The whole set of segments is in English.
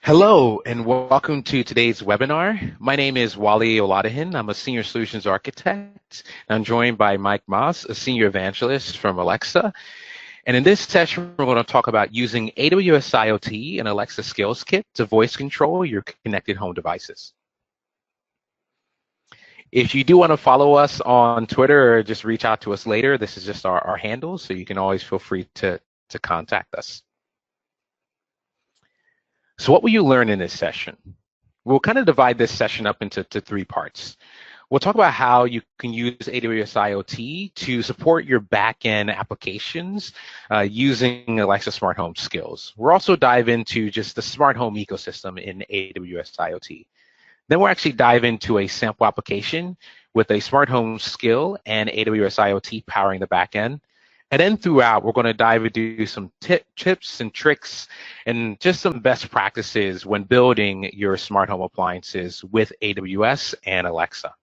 Hello and welcome to today's webinar. My name is Wally Oladahin. I'm a Senior Solutions Architect. I'm joined by Mike Moss, a Senior Evangelist from Alexa. And in this session, we're going to talk about using AWS IoT and Alexa Skills Kit to voice control your connected home devices. If you do want to follow us on Twitter or just reach out to us later, this is just our handle, so you can always feel free to contact us. So what will you learn in this session? We'll kind of divide this session up into three parts. We'll talk about how you can use AWS IoT to support your backend applications using Alexa Smart Home skills. We'll also dive into just the smart home ecosystem in AWS IoT. Then we'll actually dive into a sample application with a smart home skill and AWS IoT powering the backend. And then throughout, we're going to dive into some tips and tricks and just some best practices when building your smart home appliances with AWS and Alexa.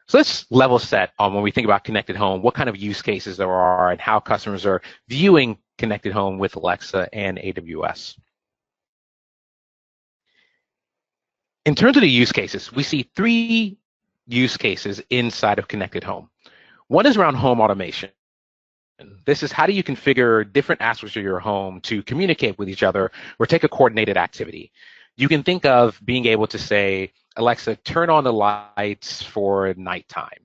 So let's level set on when we think about connected home, what kind of use cases there are and how customers are viewing connected home with Alexa and AWS. In terms of the use cases, we see three use cases inside of connected home. One is around home automation. This is how do you configure different aspects of your home to communicate with each other or take a coordinated activity. You can think of being able to say, Alexa, turn on the lights for nighttime.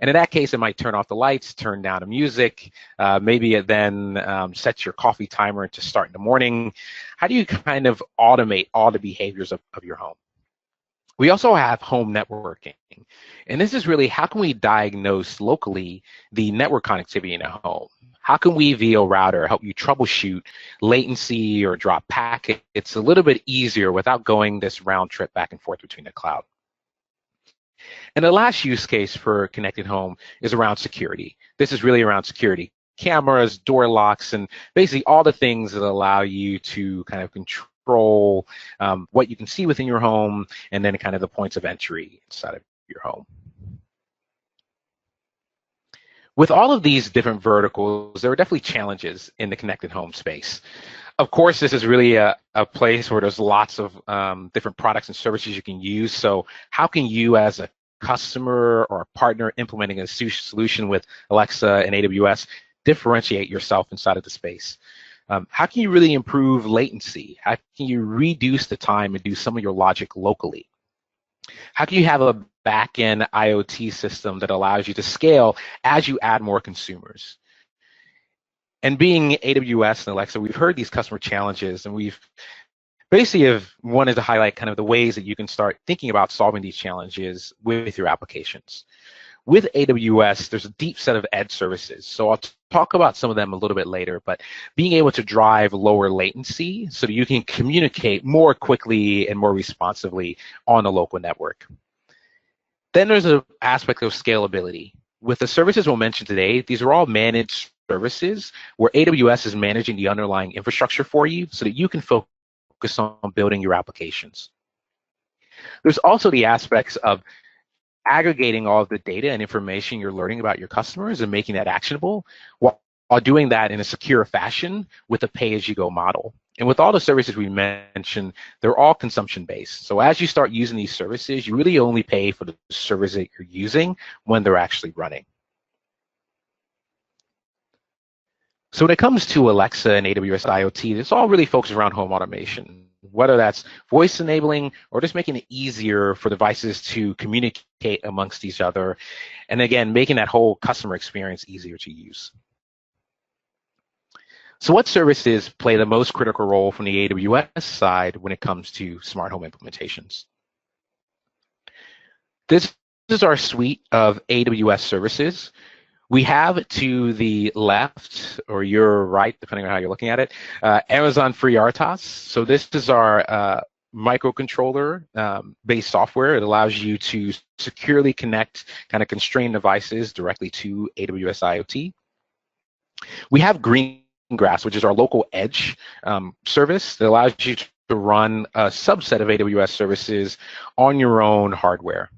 And in that case, it might turn off the lights, turn down the music, maybe it then sets your coffee timer to start in the morning. How do you kind of automate all the behaviors of your home? We also have home networking, and this is really how can we diagnose locally the network connectivity in a home? How can we, via router, help you troubleshoot latency or drop packets a little bit easier without going this round trip back and forth between the cloud? And the last use case for connected home is around security. This is really around security. Cameras, door locks, and basically all the things that allow you to kind of control what you can see within your home, and then kind of the points of entry inside of your home. With all of these different verticals, there are definitely challenges in the connected home space. Of course, this is really a place where there's lots of different products and services you can use. So how can you as a customer or a partner implementing a solution with Alexa and AWS differentiate yourself inside of the space? How can you really improve latency? How can you reduce the time and do some of your logic locally? How can you have a back-end IoT system that allows you to scale as you add more consumers? And being AWS and Alexa, we've heard these customer challenges, and we've basically have wanted to highlight kind of the ways that you can start thinking about solving these challenges with your applications. With AWS, there's a deep set of edge services. So I'll talk about some of them a little bit later, but being able to drive lower latency so that you can communicate more quickly and more responsively on the local network. Then there's an aspect of scalability. With the services we'll mention today, these are all managed services where AWS is managing the underlying infrastructure for you so that you can focus on building your applications. There's also the aspects of aggregating all of the data and information you're learning about your customers and making that actionable while doing that in a secure fashion with a pay-as-you-go model. And with all the services we mentioned, they're all consumption-based. So as you start using these services, you really only pay for the service that you're using when they're actually running. So when it comes to Alexa and AWS IoT, it's all really focused around home automation, whether that's voice enabling or just making it easier for devices to communicate amongst each other. And again, making that whole customer experience easier to use. So what services play the most critical role from the AWS side when it comes to smart home implementations? This is our suite of AWS services. We have to the left, or your right, depending on how you're looking at it, Amazon FreeRTOS. So this is our microcontroller-based software. It allows you to securely connect kind of constrained devices directly to AWS IoT. We have Green Grass, which is our local edge service that allows you to run a subset of AWS services on your own hardware.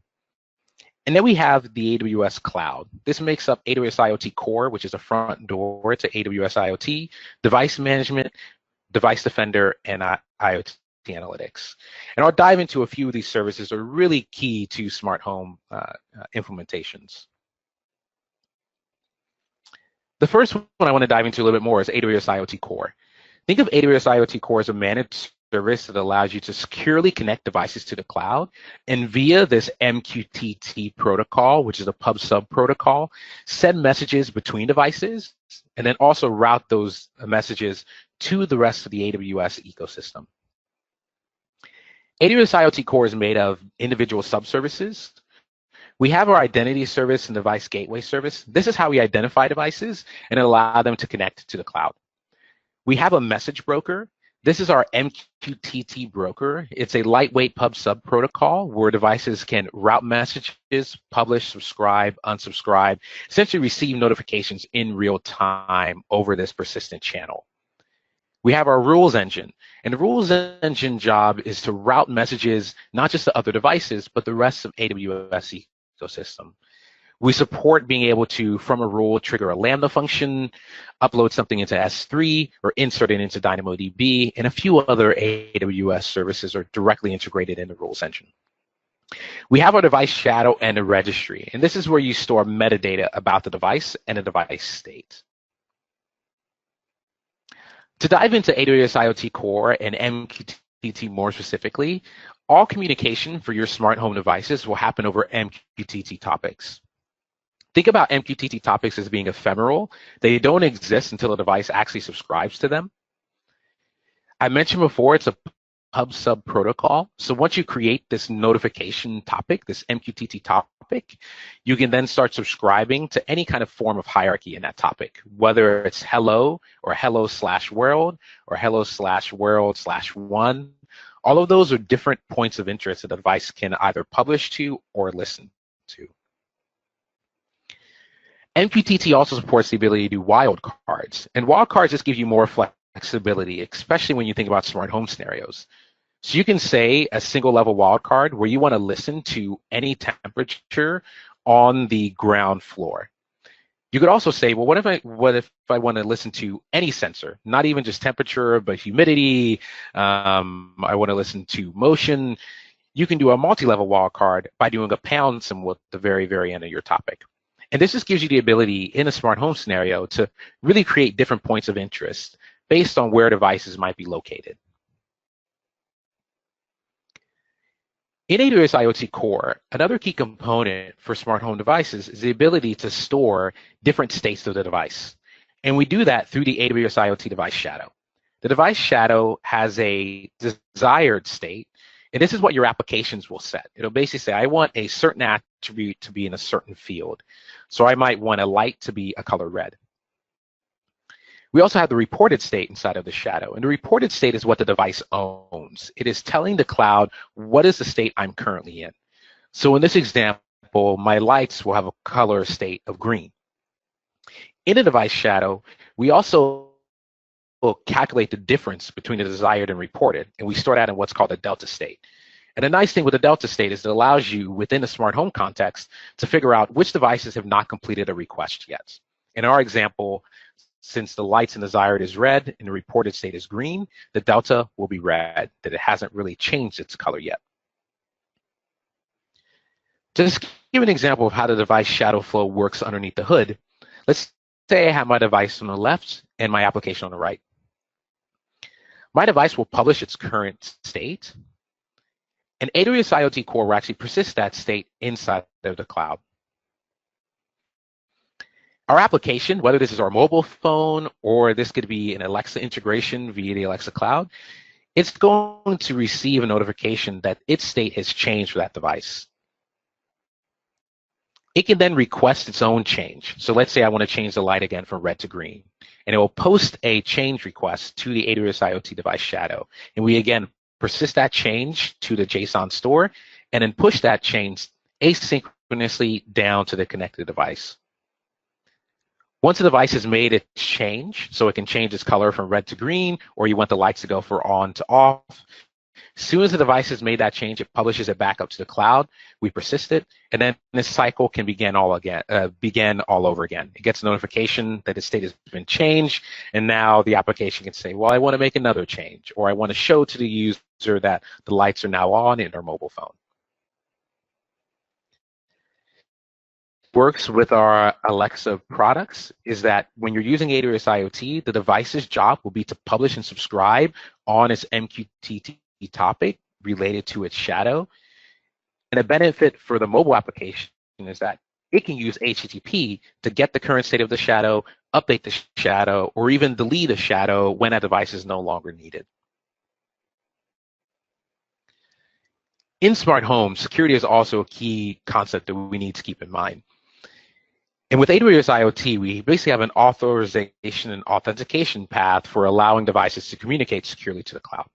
And then we have the AWS Cloud. This makes up AWS IoT Core, which is a front door to AWS IoT, device management, Device Defender, and IoT Analytics. And I'll dive into a few of these services that are really key to smart home implementations. The first one I want to dive into a little bit more is AWS IoT Core. Think of AWS IoT Core as a managed service that allows you to securely connect devices to the cloud, and via this MQTT protocol, which is a pub/sub protocol, send messages between devices, and then also route those messages to the rest of the AWS ecosystem. AWS IoT Core is made of individual subservices. We have our identity service and device gateway service. This is how we identify devices and allow them to connect to the cloud. We have a message broker. This is our MQTT broker. It's a lightweight pub/sub protocol where devices can route messages, publish, subscribe, unsubscribe, essentially receive notifications in real time over this persistent channel. We have our rules engine, and the rules engine job is to route messages not just to other devices, but the rest of AWS ecosystem. We support being able to, from a rule, trigger a Lambda function, upload something into S3, or insert it into DynamoDB, and a few other AWS services are directly integrated in the rules engine. We have our device shadow and a registry, and this is where you store metadata about the device and the device state. To dive into AWS IoT Core and MQTT more specifically, all communication for your smart home devices will happen over MQTT topics. Think about MQTT topics as being ephemeral. They don't exist until a device actually subscribes to them. I mentioned before, it's a pub/sub protocol. So once you create this notification topic, this MQTT topic, you can then start subscribing to any kind of form of hierarchy in that topic, whether it's hello or hello/world or hello/world/one. All of those are different points of interest that the device can either publish to or listen to. MQTT also supports the ability to do wildcards. And wildcards just give you more flexibility, especially when you think about smart home scenarios. So you can say a single level wildcard where you want to listen to any temperature on the ground floor. You could also say, well, what if I want to listen to any sensor, not even just temperature, but humidity, I want to listen to motion. You can do a multi-level wildcard by doing a pound symbol at the very, very end of your topic. And this just gives you the ability in a smart home scenario to really create different points of interest based on where devices might be located. In AWS IoT Core, another key component for smart home devices is the ability to store different states of the device. And we do that through the AWS IoT device shadow. The device shadow has a desired state, and this is what your applications will set. It'll basically say, I want a certain attribute to be in a certain field. So I might want a light to be a color red. We also have the reported state inside of the shadow, and the reported state is what the device owns. It is telling the cloud what is the state I'm currently in. So in this example, my lights will have a color state of green. In the device shadow, we also will calculate the difference between the desired and reported, and we store that in what's called a delta state. And the nice thing with the delta state is it allows you, within the smart home context, to figure out which devices have not completed a request yet. In our example, since the lights in desired is red and the reported state is green, the delta will be red, that it hasn't really changed its color yet. Just to give an example of how the device shadow flow works underneath the hood, let's say I have my device on the left and my application on the right. My device will publish its current state, and AWS IoT Core will actually persist that state inside of the cloud. Our application, whether this is our mobile phone or this could be an Alexa integration via the Alexa cloud, it's going to receive a notification that its state has changed for that device. It can then request its own change. So let's say I want to change the light again from red to green, and it will post a change request to the AWS IoT device shadow. And we again persist that change to the JSON store and then push that change asynchronously down to the connected device. Once the device has made its change, so it can change its color from red to green, or you want the lights to go from on to off, As soon as the device has made that change, it publishes it back up to the cloud. We persist it, and then this cycle can begin all over again. It gets a notification that its state has been changed, and now the application can say, well, I want to make another change, or I want to show to the user that the lights are now on in their mobile phone. Works with our Alexa products is that when you're using AWS IoT, the device's job will be to publish and subscribe on its MQTT topic related to its shadow. And a benefit for the mobile application is that it can use HTTP to get the current state of the shadow, update the shadow, or even delete a shadow when a device is no longer needed. In smart homes, security is also a key concept that we need to keep in mind. And with AWS IoT, we basically have an authorization and authentication path for allowing devices to communicate securely to the cloud.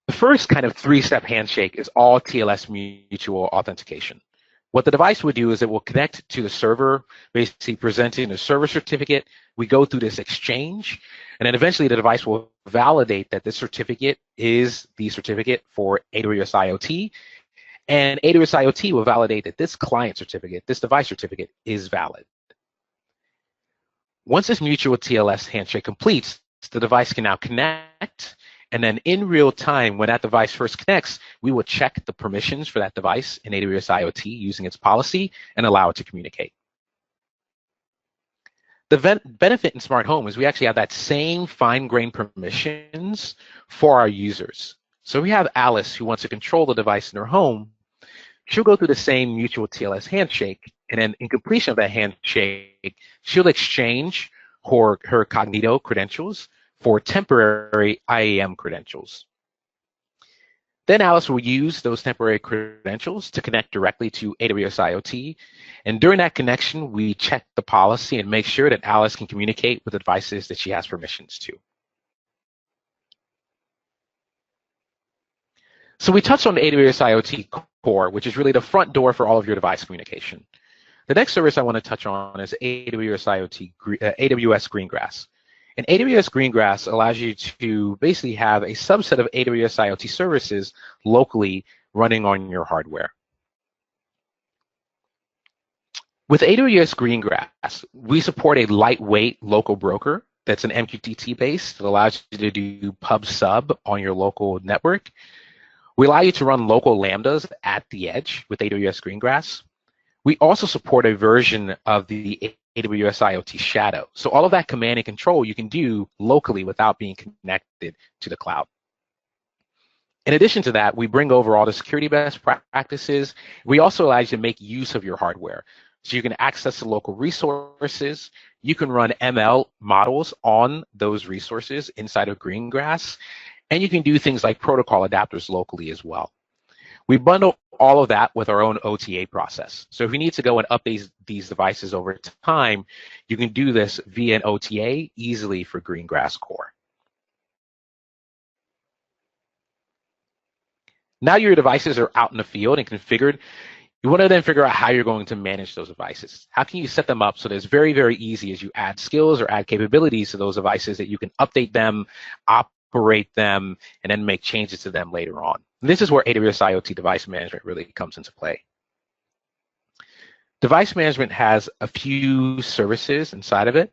The first kind of three-step handshake is all TLS mutual authentication. What the device would do is it will connect to the server, basically presenting a server certificate. We go through this exchange, and then eventually the device will validate that this certificate is the certificate for AWS IoT, and AWS IoT will validate that this client certificate, this device certificate, is valid. Once this mutual TLS handshake completes, the device can now connect, and then in real time, when that device first connects, we will check the permissions for that device in AWS IoT using its policy and allow it to communicate. The benefit in smart home is we actually have that same fine-grained permissions for our users. So we have Alice who wants to control the device in her home. She'll go through the same mutual TLS handshake, and then in completion of that handshake, she'll exchange her Cognito credentials for temporary IAM credentials. Then Alice will use those temporary credentials to connect directly to AWS IoT. And during that connection, we check the policy and make sure that Alice can communicate with the devices that she has permissions to. So we touched on the AWS IoT core, which is really the front door for all of your device communication. The next service I want to touch on is AWS Green Grass. And AWS Green Grass allows you to basically have a subset of AWS IoT services locally running on your hardware. With AWS Green Grass, we support a lightweight local broker that's an MQTT based that allows you to do pub sub on your local network. We allow you to run local Lambdas at the edge with AWS Green Grass. We also support a version of the AWS IoT Shadow. So all of that command and control you can do locally without being connected to the cloud. In addition to that, we bring over all the security best practices. We also allow you to make use of your hardware. So you can access the local resources. You can run ML models on those resources inside of Green Grass. And you can do things like protocol adapters locally as well. We bundle all of that with our own OTA process. So if you need to go and update these devices over time, you can do this via an OTA easily for Green Grass Core. Now your devices are out in the field and configured. You want to then figure out how you're going to manage those devices. How can you set them up so that it's very, very easy as you add skills or add capabilities to those devices that you can update them, operate them, and then make changes to them later on. And this is where AWS IoT device management really comes into play. Device management has a few services inside of it.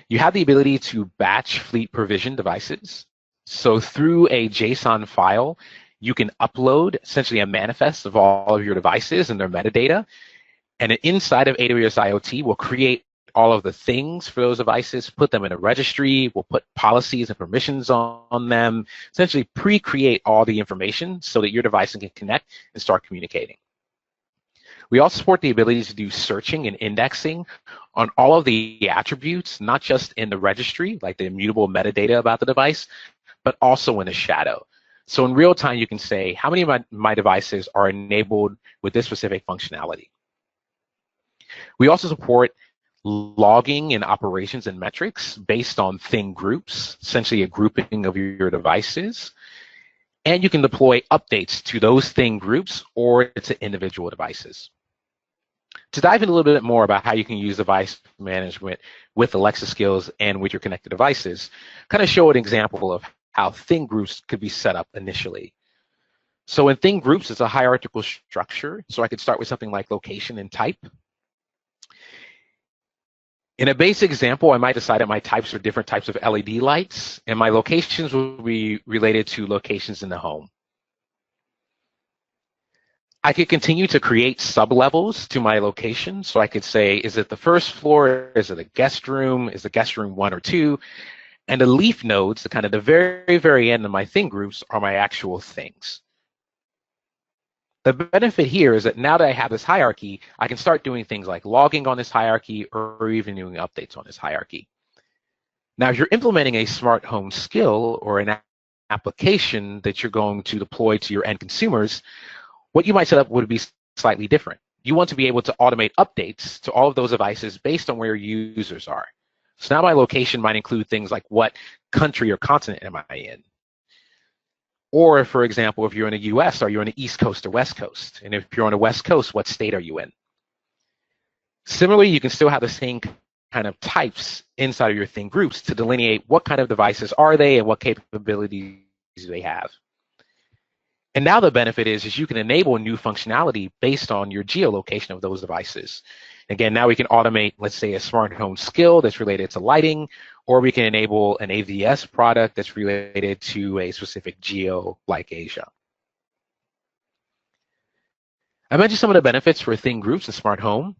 You have the ability to batch fleet provision devices. So through a JSON file, you can upload essentially a manifest of all of your devices and their metadata. And inside of AWS IoT, we'll create all of the things for those devices, put them in a registry, we'll put policies and permissions on them, essentially pre-create all the information so that your device can connect and start communicating. We also support the ability to do searching and indexing on all of the attributes, not just in the registry, like the immutable metadata about the device, but also in the shadow. So in real time, you can say, how many of my devices are enabled with this specific functionality? We also support logging and operations and metrics based on thing groups, essentially a grouping of your devices. And you can deploy updates to those thing groups or to individual devices. To dive in a little bit more about how you can use device management with Alexa skills and with your connected devices, kind of show an example of how thing groups could be set up initially. So in thing groups, it's a hierarchical structure. So I could start with something like location and type. In a basic example, I might decide that my types are different types of LED lights, and my locations will be related to locations in the home. I could continue to create sub-levels to my location. So I could say, is it the first floor? Is it a guest room? Is the guest room 1 or 2? And the leaf nodes, the kind of the very, very end of my thing groups, are my actual things. The benefit here is that now that I have this hierarchy, I can start doing things like logging on this hierarchy or even doing updates on this hierarchy. Now, if you're implementing a smart home skill or an application that you're going to deploy to your end consumers, what you might set up would be slightly different. You want to be able to automate updates to all of those devices based on where your users are. So now my location might include things like what country or continent am I in? Or, for example, if you're in the US, are you on the East Coast or West Coast? And if you're on the West Coast, what state are you in? Similarly, you can still have the same kind of types inside of your thing groups to delineate what kind of devices are they and what capabilities do they have. And now the benefit is you can enable new functionality based on your geolocation of those devices. Again, now we can automate, let's say, a smart home skill that's related to lighting, or we can enable an AVS product that's related to a specific geo like Asia. I mentioned some of the benefits for thing groups in smart home.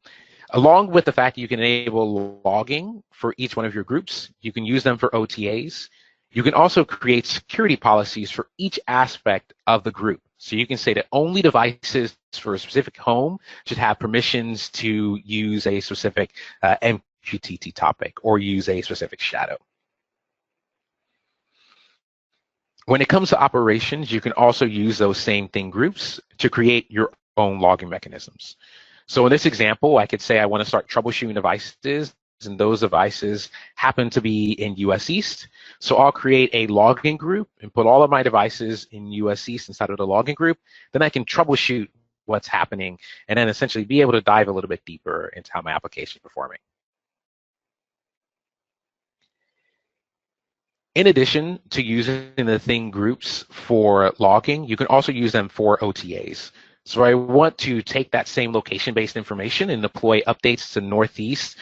Along with the fact that you can enable logging for each one of your groups, you can use them for OTAs. You can also create security policies for each aspect of the group. So you can say that only devices for a specific home should have permissions to use a specific MQTT topic or use a specific shadow. When it comes to operations, you can also use those same thing groups to create your own logging mechanisms. So in this example, I could say I want to start troubleshooting devices, and those devices happen to be in US East. So I'll create a logging group and put all of my devices in US East inside of the logging group. Then I can troubleshoot what's happening and then essentially be able to dive a little bit deeper into how my application is performing. In addition to using the thing groups for logging, you can also use them for OTAs. So I want to take that same location-based information and deploy updates to Northeast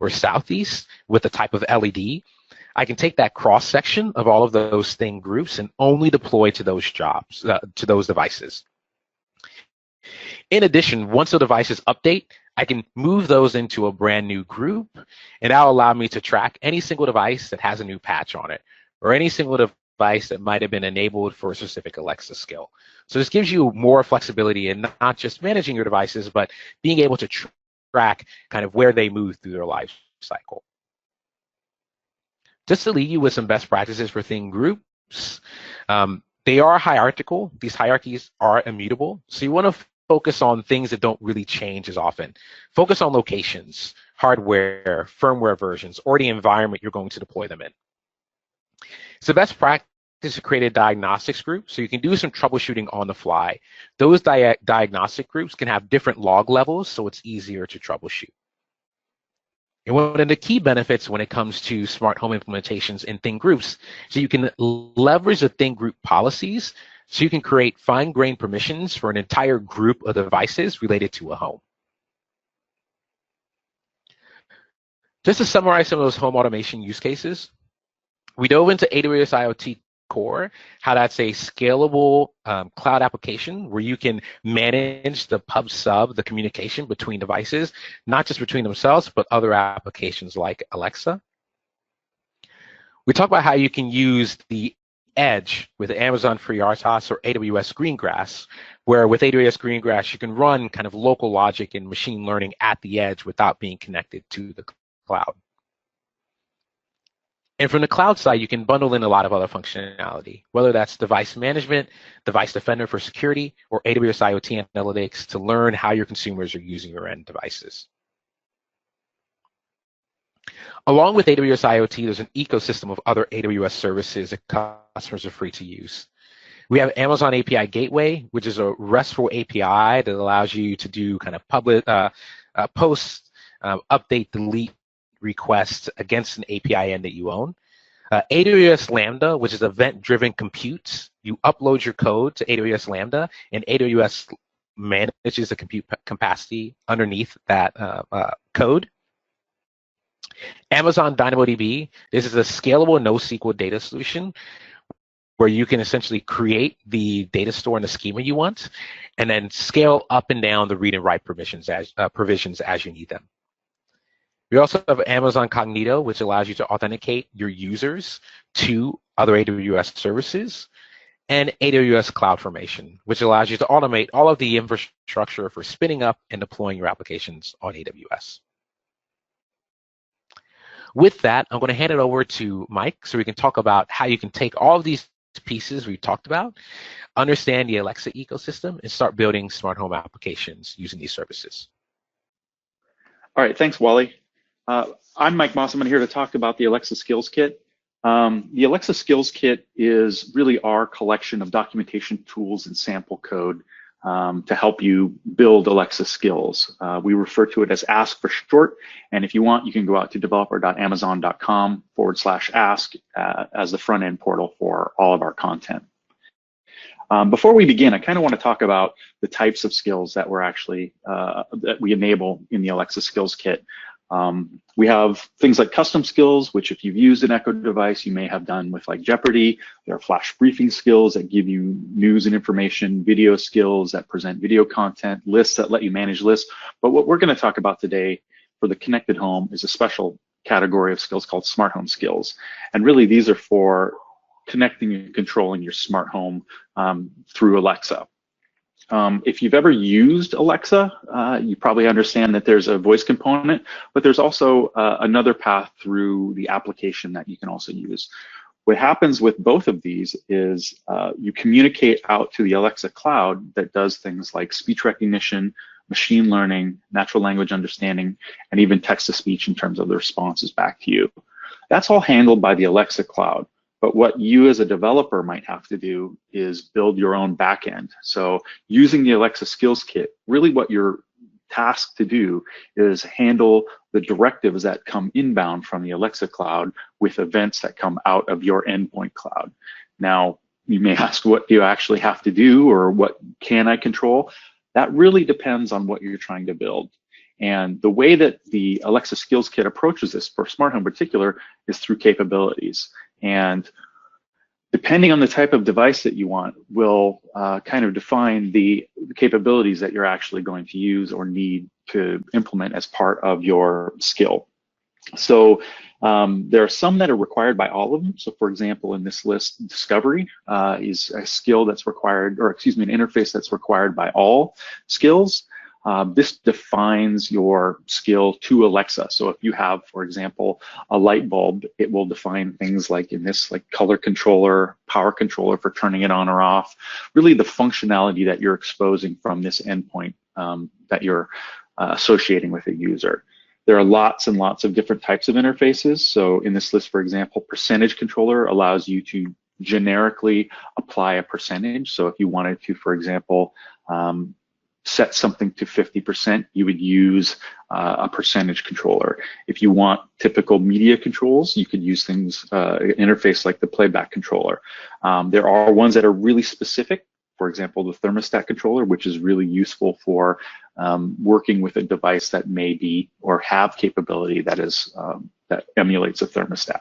or Southeast with the type of LED. I can take that cross-section of all of those thing groups and only deploy to those jobs, to those devices. In addition, once the devices update, I can move those into a brand new group, and that'll allow me to track any single device that has a new patch on it, or any single device that might have been enabled for a specific Alexa skill. So this gives you more flexibility in not just managing your devices, but being able to track kind of where they move through their life cycle. Just to leave you with some best practices for thing groups, they are hierarchical. These hierarchies are immutable. So you want to focus on things that don't really change as often. Focus on locations, hardware, firmware versions, or the environment you're going to deploy them in. So best practice to create a diagnostics group so you can do some troubleshooting on the fly. Those diagnostic groups can have different log levels, so it's easier to troubleshoot. And one of the key benefits when it comes to smart home implementations in thing groups, so you can leverage the thing group policies so you can create fine-grained permissions for an entire group of devices related to a home. Just to summarize some of those home automation use cases, we dove into AWS IoT Core, how that's a scalable cloud application where you can manage the pub sub, the communication between devices, not just between themselves, but other applications like Alexa. We talked about how you can use the edge with Amazon FreeRTOS or AWS Green Grass, where with AWS Green Grass, you can run kind of local logic and machine learning at the edge without being connected to the cloud. And from the cloud side, you can bundle in a lot of other functionality, whether that's device management, Device Defender for security, or AWS IoT analytics to learn how your consumers are using your end devices. Along with AWS IoT, there's an ecosystem of other AWS services that customers are free to use. We have Amazon API Gateway, which is a RESTful API that allows you to do kind of public post, update, delete requests against an API end that you own. AWS Lambda, which is event-driven compute. You upload your code to AWS Lambda, and AWS manages the compute capacity underneath that code. Amazon DynamoDB, this is a scalable NoSQL data solution where you can essentially create the data store and the schema you want, and then scale up and down the read and write provisions as you need them. We also have Amazon Cognito, which allows you to authenticate your users to other AWS services, and AWS CloudFormation, which allows you to automate all of the infrastructure for spinning up and deploying your applications on AWS. With that, I'm going to hand it over to Mike so we can talk about how you can take all of these pieces we talked about, understand the Alexa ecosystem, and start building smart home applications using these services. All right, thanks, Wally. I'm Mike Moss. I'm here to talk about the Alexa Skills Kit. The Alexa Skills Kit is really our collection of documentation tools and sample code to help you build Alexa skills. We refer to it as Ask for short, and if you want, you can go out to developer.amazon.com/ask as the front end portal for all of our content. Before we begin, I kind of want to talk about the types of skills that we're actually that we enable in the Alexa Skills Kit. We have things like custom skills, which if you've used an Echo device, you may have done with like Jeopardy. There are flash briefing skills that give you news and information, video skills that present video content, lists that let you manage lists. But what we're going to talk about today for the connected home is a special category of skills called smart home skills. And really these are for connecting and controlling your smart home through Alexa. If you've ever used Alexa, you probably understand that there's a voice component, but there's also another path through the application that you can also use. What happens with both of these is you communicate out to the Alexa cloud that does things like speech recognition, machine learning, natural language understanding, and even text-to-speech in terms of the responses back to you. That's all handled by the Alexa cloud. But what you as a developer might have to do is build your own backend. So using the Alexa Skills Kit, really what you're tasked to do is handle the directives that come inbound from the Alexa cloud with events that come out of your endpoint cloud. Now, you may ask, what do you actually have to do, or what can I control? That really depends on what you're trying to build. And the way that the Alexa Skills Kit approaches this for smart home in particular is through capabilities. And depending on the type of device that you want will kind of define the capabilities that you're actually going to use or need to implement as part of your skill. So there are some that are required by all of them. So for example, in this list, discovery is a skill that's required, or excuse me, an interface that's required by all skills. This defines your skill to Alexa. So if you have, for example, a light bulb, it will define things like in this, like color controller, power controller for turning it on or off, really the functionality that you're exposing from this endpoint that you're associating with a user. There are lots and lots of different types of interfaces. So in this list, for example, percentage controller allows you to generically apply a percentage. So if you wanted to, for example, set something to 50%, you would use a percentage controller. If you want typical media controls, you could use things, an interface like the playback controller. There are ones that are really specific. For example, the thermostat controller, which is really useful for working with a device that may be or have capability that is that emulates a thermostat.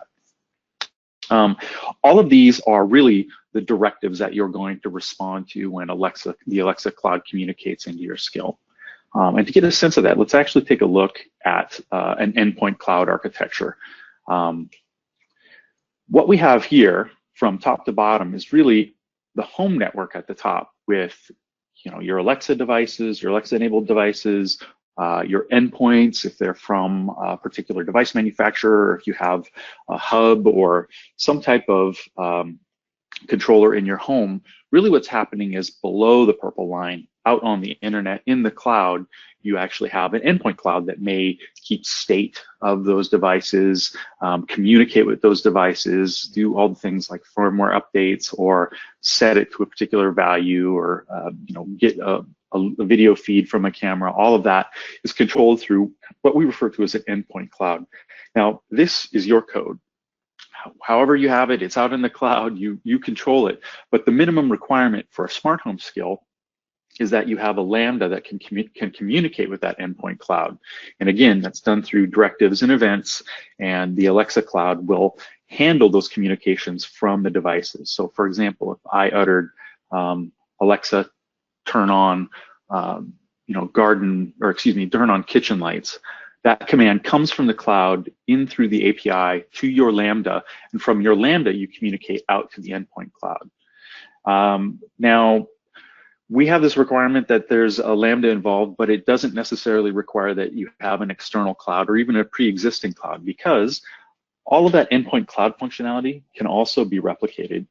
All of these are really the directives that you're going to respond to when the Alexa cloud communicates into your skill. And to get a sense of that, let's actually take a look at an endpoint cloud architecture. What we have here from top to bottom is really the home network at the top with your Alexa devices, your Alexa-enabled devices, your endpoints, if they're from a particular device manufacturer, or if you have a hub or some type of controller in your home. Really what's happening is below the purple line, out on the internet, in the cloud, you actually have an endpoint cloud that may keep state of those devices, communicate with those devices, do all the things like firmware updates, or set it to a particular value, or get a video feed from a camera. All of that is controlled through what we refer to as an endpoint cloud. Now, this is your code. however you have it, it's out in the cloud, you control it. But the minimum requirement for a smart home skill is that you have a Lambda that can communicate with that endpoint cloud. And again, that's done through directives and events, and the Alexa cloud will handle those communications from the devices. So for example, if I uttered, Alexa, turn on, turn on kitchen lights, that command comes from the cloud in through the API to your Lambda, and from your Lambda, you communicate out to the endpoint cloud. Now, we have this requirement that there's a Lambda involved, but it doesn't necessarily require that you have an external cloud or even a pre-existing cloud, because all of that endpoint cloud functionality can also be replicated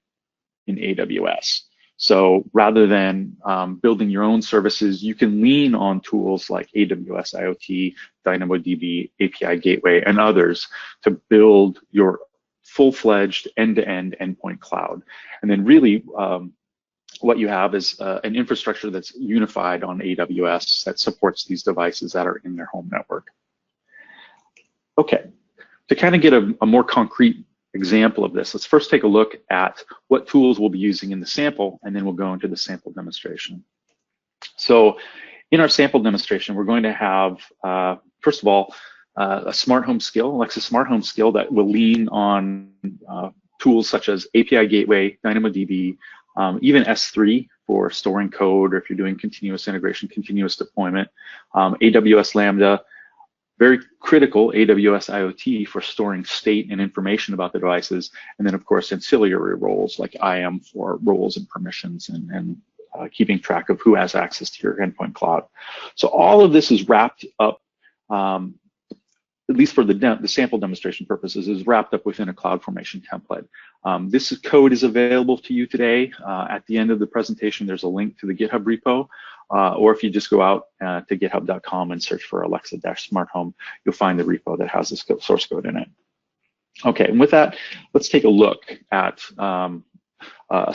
in AWS. So rather than building your own services, you can lean on tools like AWS IoT, DynamoDB, API Gateway, and others to build your full-fledged end-to-end endpoint cloud. And then really, what you have is an infrastructure that's unified on AWS that supports these devices that are in their home network. Okay, to kind of get a more concrete example of this, let's first take a look at what tools we'll be using in the sample, and then we'll go into the sample demonstration. So in our sample demonstration, we're going to have, first of all, a smart home skill, Alexa smart home skill that will lean on tools such as API Gateway, DynamoDB, even S3 for storing code, or if you're doing continuous integration, continuous deployment, AWS Lambda, very critical AWS IoT for storing state and information about the devices, and then of course ancillary roles like IAM for roles and permissions and keeping track of who has access to your endpoint cloud. So all of this is wrapped up, at least for the sample demonstration purposes, is wrapped up within a CloudFormation template. This code is available to you today. At the end of the presentation, there's a link to the GitHub repo, or if you just go out to github.com and search for Alexa-Smart Home, you'll find the repo that has this source code in it. Okay, and with that, let's take a look at a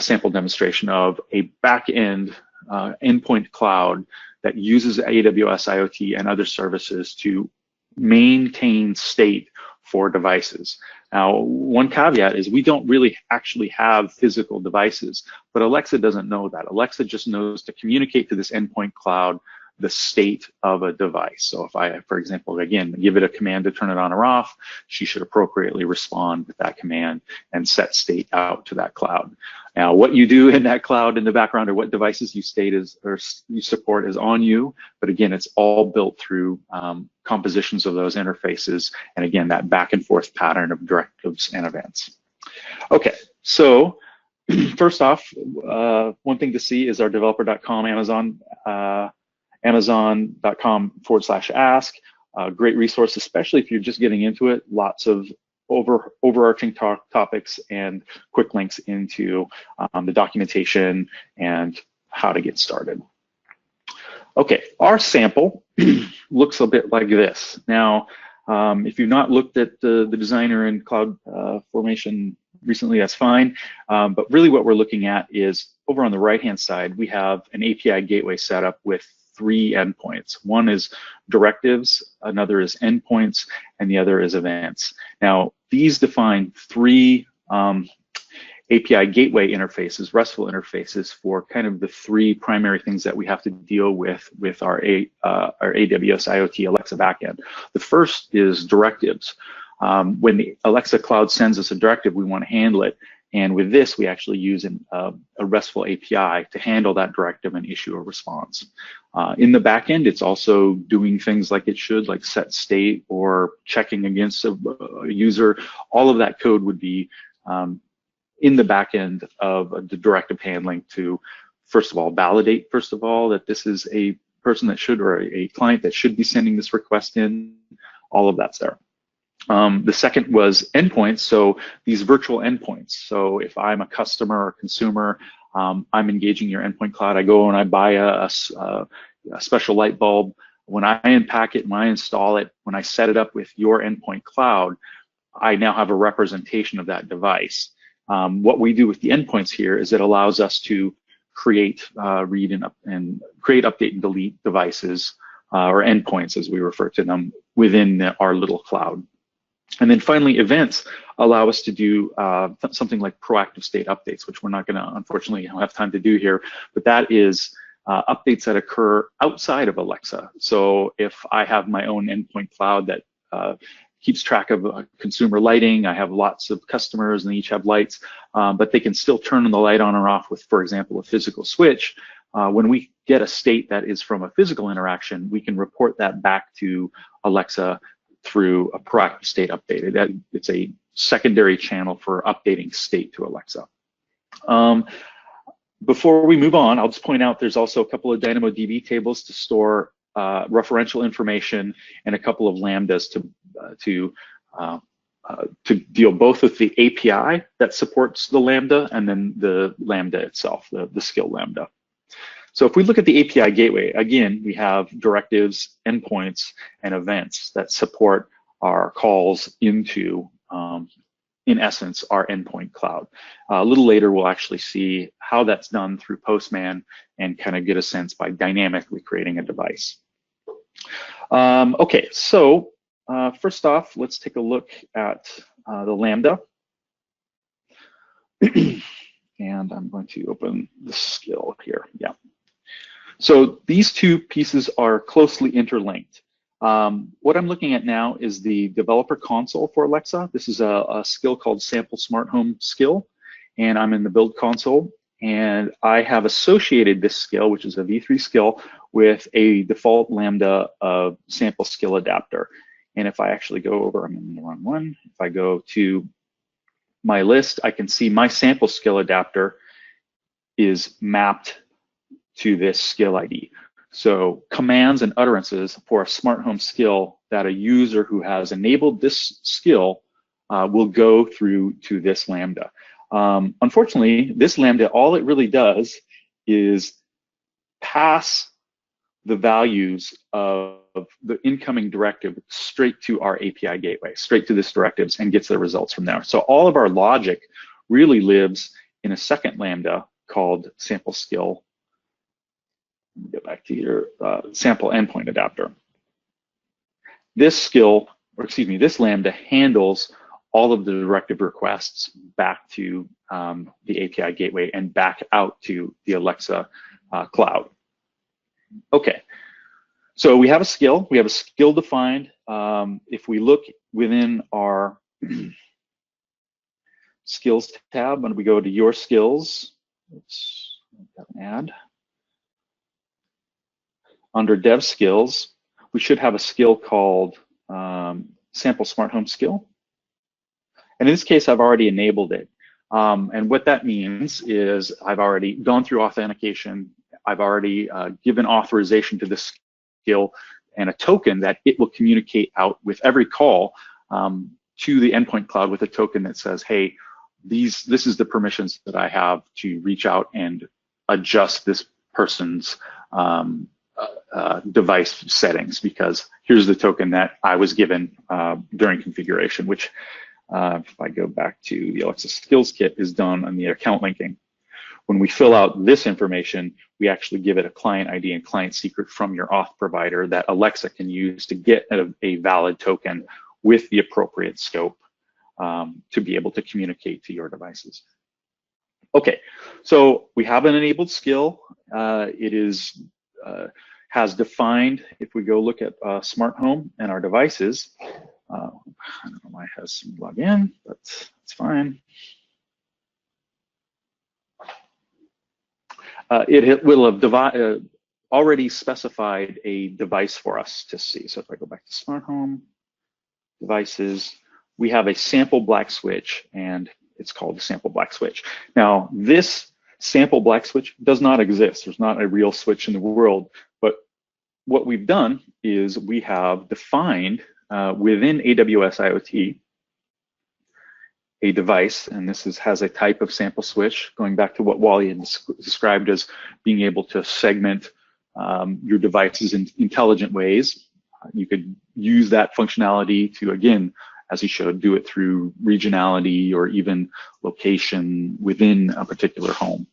sample demonstration of a back-end endpoint cloud that uses AWS IoT and other services to maintain state for devices. Now, one caveat is we don't really actually have physical devices, but Alexa doesn't know that. Alexa just knows to communicate to this endpoint cloud the state of a device. So if I, for example, again, give it a command to turn it on or off, she should appropriately respond with that command and set state out to that cloud. Now, what you do in that cloud in the background, or what devices you support is on you, but again, it's all built through compositions of those interfaces, and again, that back and forth pattern of directives and events. Okay, so first off, one thing to see is our developer.com Amazon.com/ask, great resource, especially if you're just getting into it. Lots of overarching topics and quick links into the documentation and how to get started. Okay, our sample looks a bit like this. Now, if you've not looked at the designer in CloudFormation recently, that's fine. But really what we're looking at is over on the right-hand side, we have an API gateway set up with 3 endpoints. One is directives, another is endpoints, and the other is events. Now, these define 3 API gateway interfaces, RESTful interfaces, for kind of the 3 primary things that we have to deal with our AWS IoT Alexa backend. The first is directives. When the Alexa cloud sends us a directive, we want to handle it. And with this, we actually use a RESTful API to handle that directive and issue a response. In the backend, it's also doing things like it should, like set state or checking against a user. All of that code would be in the backend of the directive handling to, first of all, validate, that this is a person that should, or a client that should be sending this request in. All of that's there. The second was endpoints, so these virtual endpoints. So if I'm a customer or consumer, I'm engaging your endpoint cloud. I go and I buy a special light bulb. When I unpack it, when I install it, when I set it up with your endpoint cloud, I now have a representation of that device. What we do with the endpoints here is it allows us to create, read, and create, update, and delete devices, or endpoints as we refer to them, within our little cloud. And then finally, events allow us to do something like proactive state updates, which we're not going to, unfortunately, have time to do here, but that is updates that occur outside of Alexa. So if I have my own endpoint cloud that keeps track of consumer lighting, I have lots of customers and they each have lights, but they can still turn the light on or off with, for example, a physical switch. When we get a state that is from a physical interaction, we can report that back to Alexa through a proactive state update. It's a secondary channel for updating state to Alexa. Before we move on, I'll just point out there's also a couple of DynamoDB tables to store referential information and a couple of lambdas to deal both with the API that supports the Lambda and then the Lambda itself, the skill Lambda. So if we look at the API gateway, again, we have directives, endpoints, and events that support our calls into, in essence, our endpoint cloud. A little later, we'll actually see how that's done through Postman and kind of get a sense by dynamically creating a device. Okay, so first off, let's take a look at the Lambda. And I'm going to open the skill here, yeah. So these two pieces are closely interlinked. What I'm looking at now is the developer console for Alexa. This is a skill called Sample Smart Home skill, and I'm in the build console. And I have associated this skill, which is a v3 skill, with a default Lambda sample skill adapter. And if I actually go over, I'm in the wrong one. If I go to my list, I can see my sample skill adapter is mapped to this skill ID. So commands and utterances for a smart home skill that a user who has enabled this skill will go through to this Lambda. Unfortunately, this Lambda, all it really does is pass the values of the incoming directive straight to our API gateway, straight to this directives, and gets the results from there. So all of our logic really lives in a second Lambda called sample skill. Let me go back to your sample endpoint adapter. This skill, or excuse me, this Lambda handles all of the directive requests back to the API gateway and back out to the Alexa cloud. Okay, so we have a skill defined. If we look within our skills tab, and we go to your skills, let's add. Under dev skills, we should have a skill called sample smart home skill. And in this case, I've already enabled it. And what that means is I've already gone through authentication. I've already given authorization to this skill and a token that it will communicate out with every call to the endpoint cloud with a token that says, hey, this is the permissions that I have to reach out and adjust this person's device settings, because here's the token that I was given during configuration, which if I go back to the Alexa Skills Kit is done on the account linking. When we fill out this information, we actually give it a client ID and client secret from your auth provider that Alexa can use to get a valid token with the appropriate scope to be able to communicate to your devices. Okay, so we have an enabled skill. It is has defined, if we go look at smart home and our devices, I don't know why it has some login, but it's fine. It will have already specified a device for us to see. So if I go back to smart home, devices, we have a sample black switch, and it's called the sample black switch. Now, this sample black switch does not exist. There's not a real switch in the world, but what we've done is we have defined within AWS IoT a device, and this has a type of sample switch, going back to what Wally had described as being able to segment your devices in intelligent ways. You could use that functionality to, again, as he showed, do it through regionality or even location within a particular home.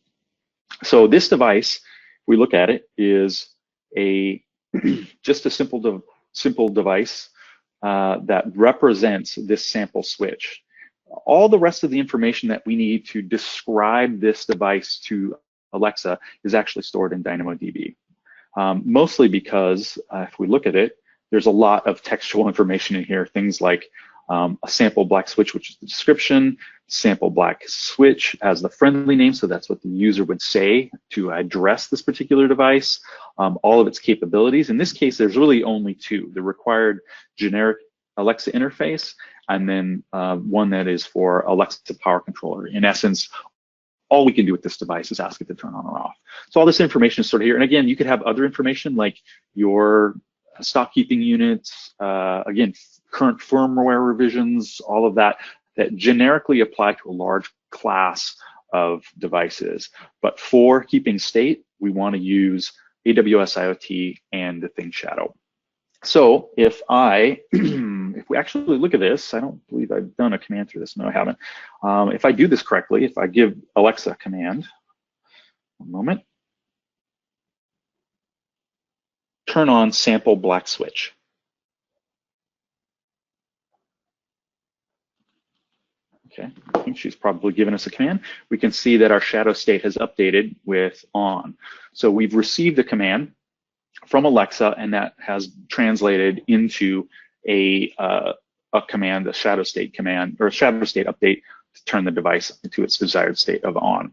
So this device, if we look at it, is just a simple device that represents this sample switch. All the rest of the information that we need to describe this device to Alexa is actually stored in DynamoDB. Mostly because if we look at it, there's a lot of textual information in here, things like a sample black switch, which is the description, sample black switch as the friendly name, so that's what the user would say to address this particular device, all of its capabilities. In this case, there's really only two: the required generic Alexa interface, and then one that is for Alexa power controller. In essence, all we can do with this device is ask it to turn on or off. So all this information is sort of here. And again, you could have other information like your stock keeping units, again, current firmware revisions, all of that, that generically apply to a large class of devices. But for keeping state, we want to use AWS IoT and the Thing Shadow. So if if we actually look at this, I don't believe I've done a command through this. No, I haven't. If I do this correctly, if I give Alexa a command, one moment, turn on sample black switch. Okay, I think she's probably given us a command. We can see that our shadow state has updated with on. So we've received a command from Alexa, and that has translated into a command, a shadow state command, or a shadow state update to turn the device into its desired state of on.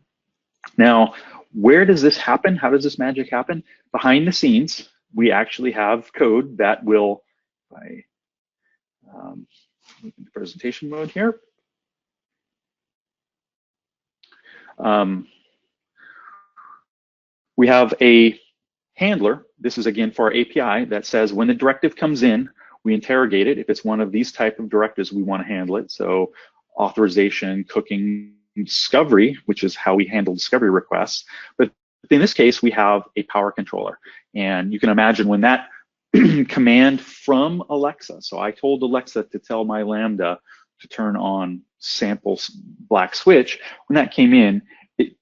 Now, where does this happen? How does this magic happen? Behind the scenes, we actually have code that will, by the presentation mode here. We have a handler. This is again for our API that says when the directive comes in, we interrogate it. If it's one of these type of directives, we want to handle it. So authorization, cooking, discovery, which is how we handle discovery requests. But in this case, we have a power controller. And you can imagine when that command from Alexa, so I told Alexa to tell my Lambda to turn on sample black switch, when that came in, it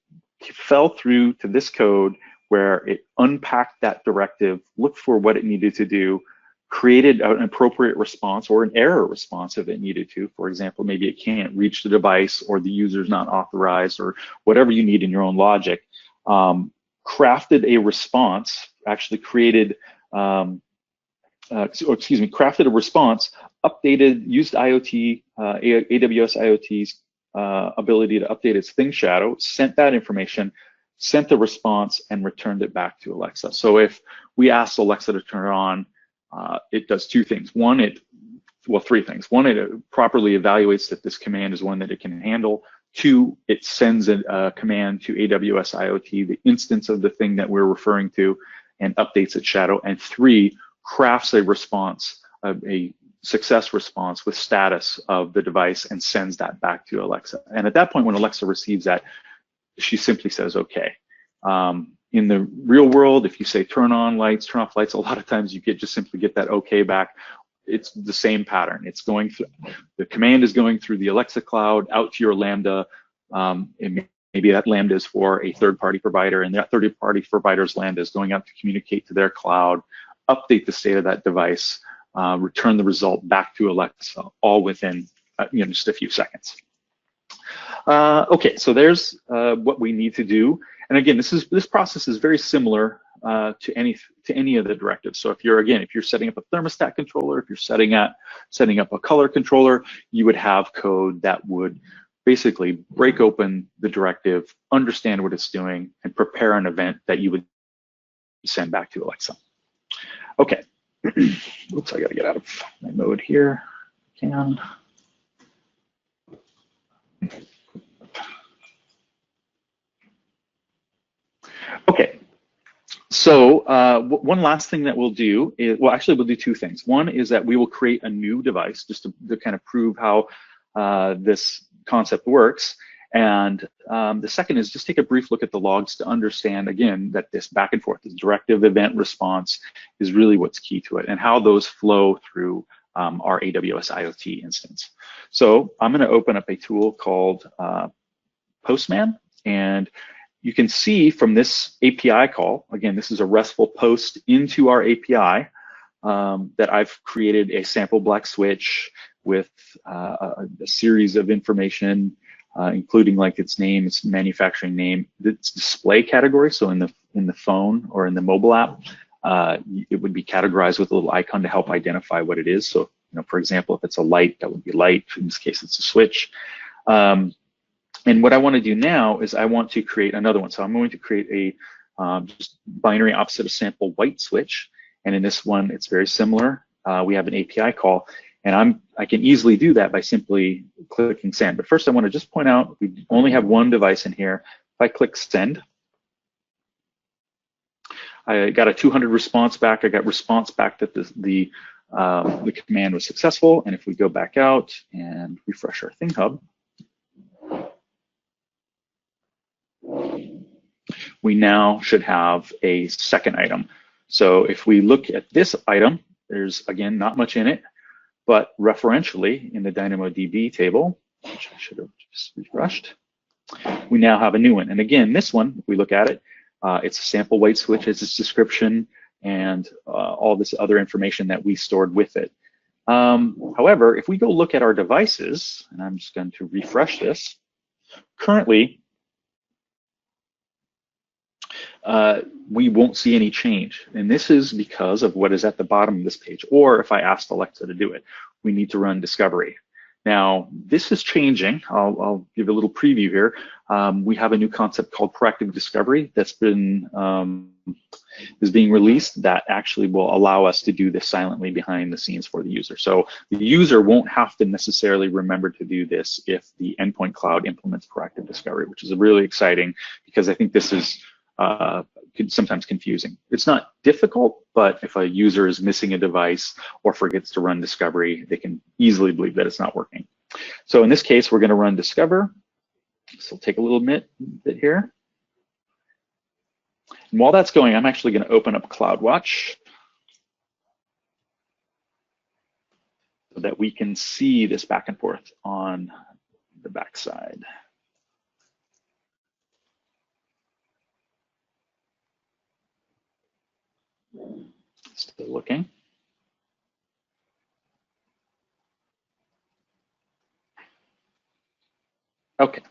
fell through to this code where it unpacked that directive, looked for what it needed to do, created an appropriate response or an error response if it needed to. For example, maybe it can't reach the device or the user's not authorized or whatever you need in your own logic. Crafted a response, actually created, crafted a response, updated, used IoT, AWS IoT's ability to update its Thing Shadow, sent that information, sent the response, and returned it back to Alexa. So if we ask Alexa to turn it on, it does two things. One, three things. One, it properly evaluates that this command is one that it can handle. Two, it sends a command to AWS IoT, the instance of the thing that we're referring to, and updates its shadow. And three, crafts a response, a success response with status of the device and sends that back to Alexa. And at that point, when Alexa receives that, she simply says, okay. In the real world, if you say turn on lights, turn off lights, a lot of times you just simply get that okay back. It's the same pattern. It's going through, the command is going through the Alexa cloud out to your Lambda. And maybe that Lambda is for a third-party provider, and that third-party provider's Lambda is going out to communicate to their cloud, update the state of that device, return the result back to Alexa, all within just a few seconds. Okay, so there's what we need to do. And again, this process is very similar to any of the directives. So if you're setting up a thermostat controller, if you're setting up a color controller, you would have code that would basically break open the directive, understand what it's doing, and prepare an event that you would send back to Alexa. Okay. Oops, I gotta get out of my mode here. Okay, so one last thing that we'll do is, well, actually we'll do two things. One is that we will create a new device just to kind of prove how this concept works. And the second is just take a brief look at the logs to understand, again, that this back and forth, this directive event response is really what's key to it and how those flow through our AWS IoT instance. So I'm gonna open up a tool called Postman, and you can see from this API call, again, this is a RESTful post into our API. that I've created a sample black switch with a series of information, including like its name, its manufacturing name, its display category. So in the phone or in the mobile app, it would be categorized with a little icon to help identify what it is. So, for example, if it's a light, that would be light. In this case, it's a switch. And what I want to do now is I want to create another one. So I'm going to create a just binary opposite of sample white switch. And in this one, it's very similar. We have an API call, and I can easily do that by simply clicking send. But first, I want to just point out we only have one device in here. If I click send, I got a 200 response back. I got response back that the command was successful. And if we go back out and refresh our Thing Hub, we now should have a second item. So if we look at this item, there's, again, not much in it, but referentially in the DynamoDB table, which I should have just refreshed, we now have a new one. And again, this one, if we look at it, it's a sample white switch as its description and all this other information that we stored with it. However, if we go look at our devices, and I'm just going to refresh this, currently, we won't see any change. And this is because of what is at the bottom of this page. Or if I asked Alexa to do it, we need to run discovery. Now, this is changing. I'll give a little preview here. We have a new concept called proactive discovery that's been is being released that actually will allow us to do this silently behind the scenes for the user. So the user won't have to necessarily remember to do this if the Endpoint Cloud implements proactive discovery, which is really exciting because I think this is sometimes confusing. It's not difficult, but if a user is missing a device or forgets to run discovery, they can easily believe that it's not working. So in this case, we're going to run discover. So it'll take a little bit here. And while that's going, I'm actually going to open up CloudWatch so that we can see this back and forth on the backside. Still looking. Okay,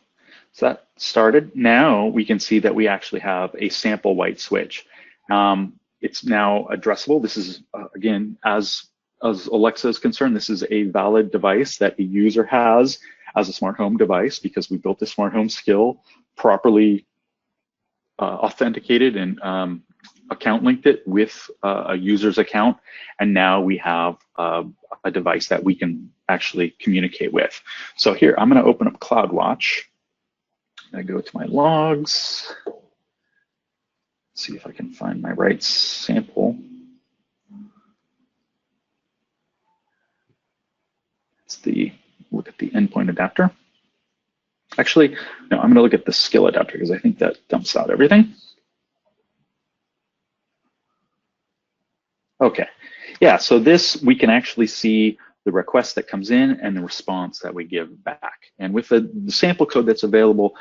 so that started. Now we can see that we actually have a sample white switch. It's now addressable. This is, again, as Alexa is concerned, this is a valid device that the user has as a smart home device because we built the smart home skill properly authenticated and account linked it with a user's account, and now we have a device that we can actually communicate with. So here, I'm going to open up CloudWatch. I go to my logs, see if I can find my right sample. It's look at the endpoint adapter. Actually, no, I'm going to look at the skill adapter because I think that dumps out everything. Okay, yeah, so this, we can actually see the request that comes in and the response that we give back. And with the sample code that's available,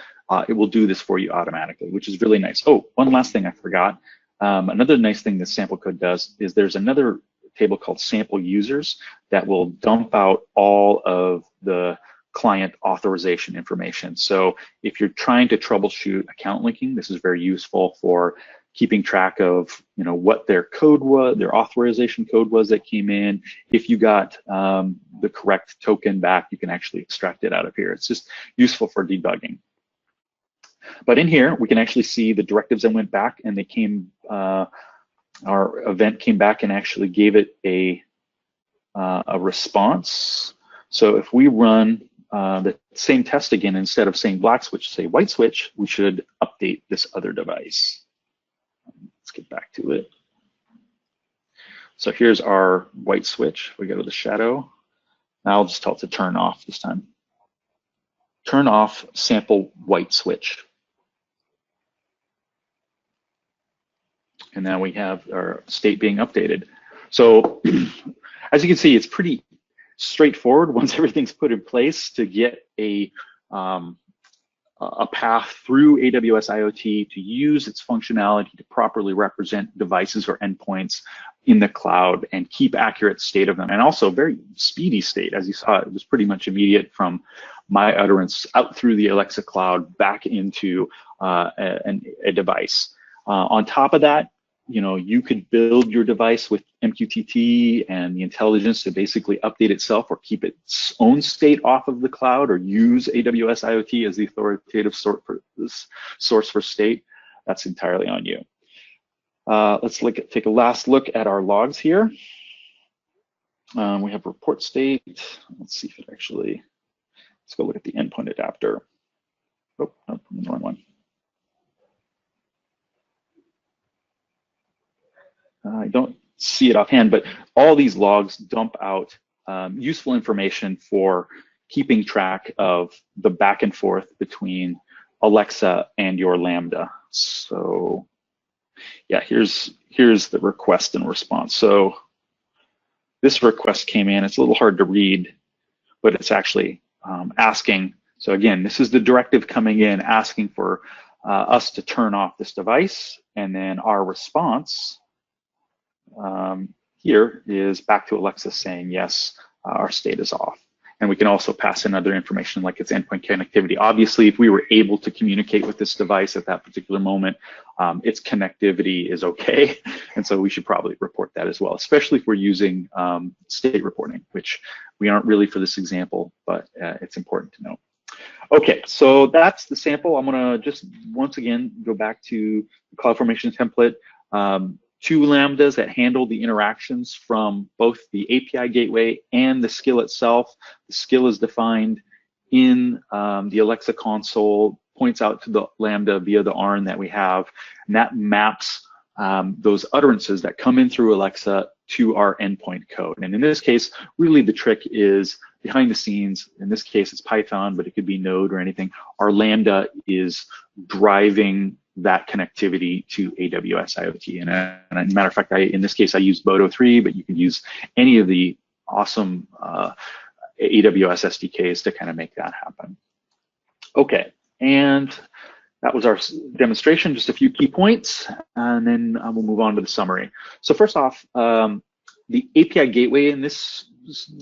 it will do this for you automatically, which is really nice. Oh, one last thing I forgot. Another nice thing the sample code does is there's another table called sample users that will dump out all of the client authorization information. So if you're trying to troubleshoot account linking, this is very useful for keeping track of what their code was, their authorization code was that came in. If you got the correct token back, you can actually extract it out of here. It's just useful for debugging. But in here, we can actually see the directives that went back, and they came. Our event came back and actually gave it a response. So if we run the same test again, instead of saying black switch, say white switch, we should update this other device. Let's get back to it. So here's our white switch. We go to the shadow. Now I'll just tell it to turn off this time. Turn off sample white switch. And now we have our state being updated. So as you can see, it's pretty straightforward once everything's put in place to get a path through AWS IoT to use its functionality to properly represent devices or endpoints in the cloud and keep accurate state of them, and also very speedy state. As you saw, it was pretty much immediate from my utterance out through the Alexa cloud back into a device. On top of that, you could build your device with MQTT and the intelligence to basically update itself or keep its own state off of the cloud, or use AWS IoT as the authoritative source for state. That's entirely on you. Let's take a last look at our logs here. We have report state. Let's see if it actually, let's go look at the endpoint adapter. Oh, no, the wrong one. I don't see it offhand, but all these logs dump out useful information for keeping track of the back and forth between Alexa and your Lambda. So yeah, here's the request and response. So this request came in. It's a little hard to read, but it's actually asking. So again, this is the directive coming in asking for us to turn off this device, and then our response here is back to Alexa saying, yes, our state is off. And we can also pass in other information like its endpoint connectivity. Obviously, if we were able to communicate with this device at that particular moment, its connectivity is okay. And so we should probably report that as well, especially if we're using state reporting, which we aren't really for this example, but it's important to know. Okay, so that's the sample. I'm gonna just once again go back to the CloudFormation template. 2 Lambdas that handle the interactions from both the API gateway and the skill itself. The skill is defined in the Alexa console, points out to the Lambda via the ARN that we have, and that maps those utterances that come in through Alexa to our endpoint code. And in this case, really the trick is behind the scenes. In this case, it's Python, but it could be Node or anything. Our Lambda is driving that connectivity to AWS IoT. And as a matter of fact, in this case, I use Bodo 3, but you can use any of the awesome AWS SDKs to kind of make that happen. Okay, and that was our demonstration, just a few key points, and then we'll move on to the summary. So first off, the API gateway in this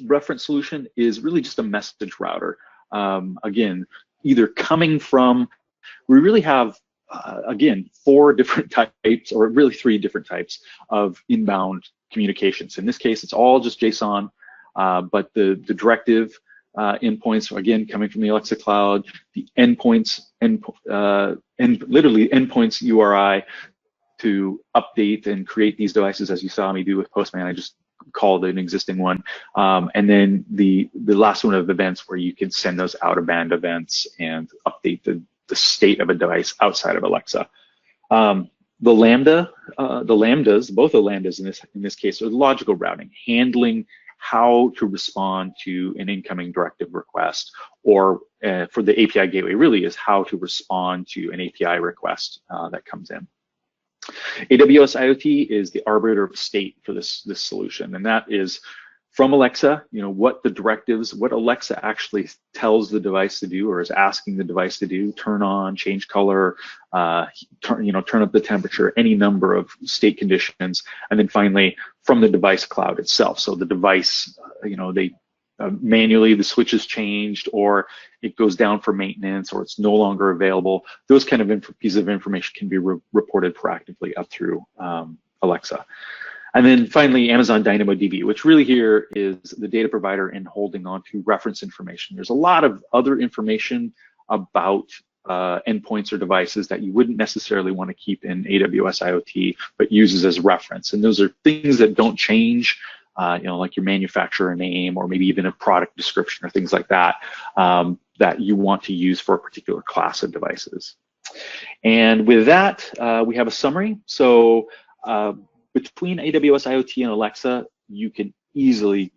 reference solution is really just a message router. Again, either coming from, we really have again, 4 different types, or really 3 different types of inbound communications. In this case, it's all just JSON, but the directive endpoints, again, coming from the Alexa cloud, the endpoints, and literally endpoints URI to update and create these devices, as you saw me do with Postman. I just called an existing one. And then the last one of events where you can send those out-of-band events and update the state of a device outside of Alexa. The Lambdas, both the Lambdas in this case, are logical routing, handling how to respond to an incoming directive request, or for the API gateway really is how to respond to an API request that comes in. AWS IoT is the arbiter of state for this solution, and that is from Alexa, what the directives, what Alexa actually tells the device to do or is asking the device to do, turn on, change color, turn up the temperature, any number of state conditions, and then finally from the device cloud itself. So the device, they manually the switch is changed, or it goes down for maintenance, or it's no longer available. Those kind of pieces of information can be reported proactively up through Alexa. And then finally, Amazon DynamoDB, which really here is the data provider in holding on to reference information. There's a lot of other information about endpoints or devices that you wouldn't necessarily want to keep in AWS IoT, but uses as reference. And those are things that don't change, like your manufacturer name, or maybe even a product description or things like that, that you want to use for a particular class of devices. And with that, we have a summary. So between AWS IoT and Alexa, you can easily,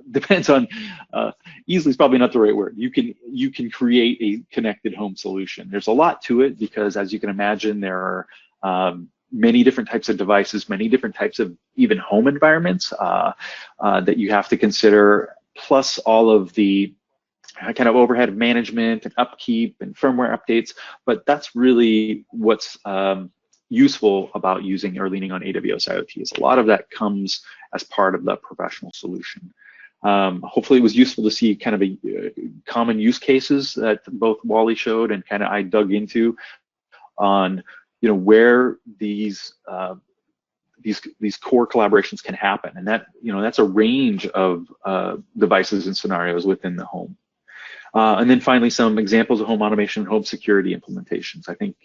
depends on, easily is probably not the right word. You can create a connected home solution. There's a lot to it because, as you can imagine, there are many different types of devices, many different types of even home environments that you have to consider, plus all of the kind of overhead of management and upkeep and firmware updates. But that's really what's useful about using or leaning on AWS IoT is a lot of that comes as part of the professional solution. Hopefully it was useful to see kind of common use cases that both Wally showed and kind of I dug into on where these core collaborations can happen, and that that's a range of devices and scenarios within the home. And then finally, some examples of home automation and home security implementations. I think,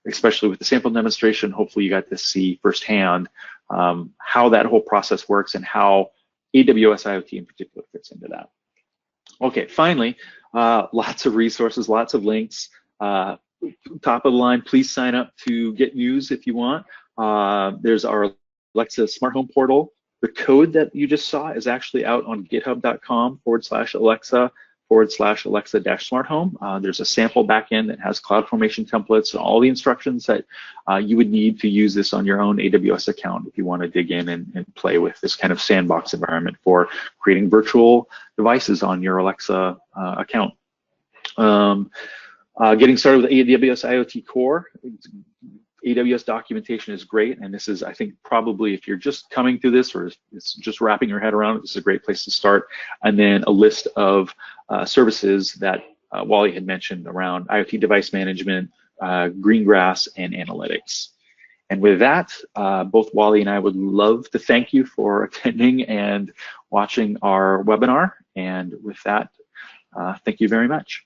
especially with the sample demonstration, hopefully you got to see firsthand how that whole process works and how AWS IoT in particular fits into that. Okay, finally, lots of resources, lots of links. Top of the line, please sign up to get news if you want. There's our Alexa Smart Home portal. The code that you just saw is actually out on github.com/Alexa/Alexa-Smart Home. There's a sample backend that has CloudFormation templates and all the instructions that you would need to use this on your own AWS account if you want to dig in and play with this kind of sandbox environment for creating virtual devices on your Alexa account. Getting started with AWS IoT Core. AWS documentation is great, and this is, I think, probably if you're just coming through this or it's just wrapping your head around it, this is a great place to start. And then a list of services that Wally had mentioned around IoT device management, Green Grass, and analytics. And with that, both Wally and I would love to thank you for attending and watching our webinar. And with that, thank you very much.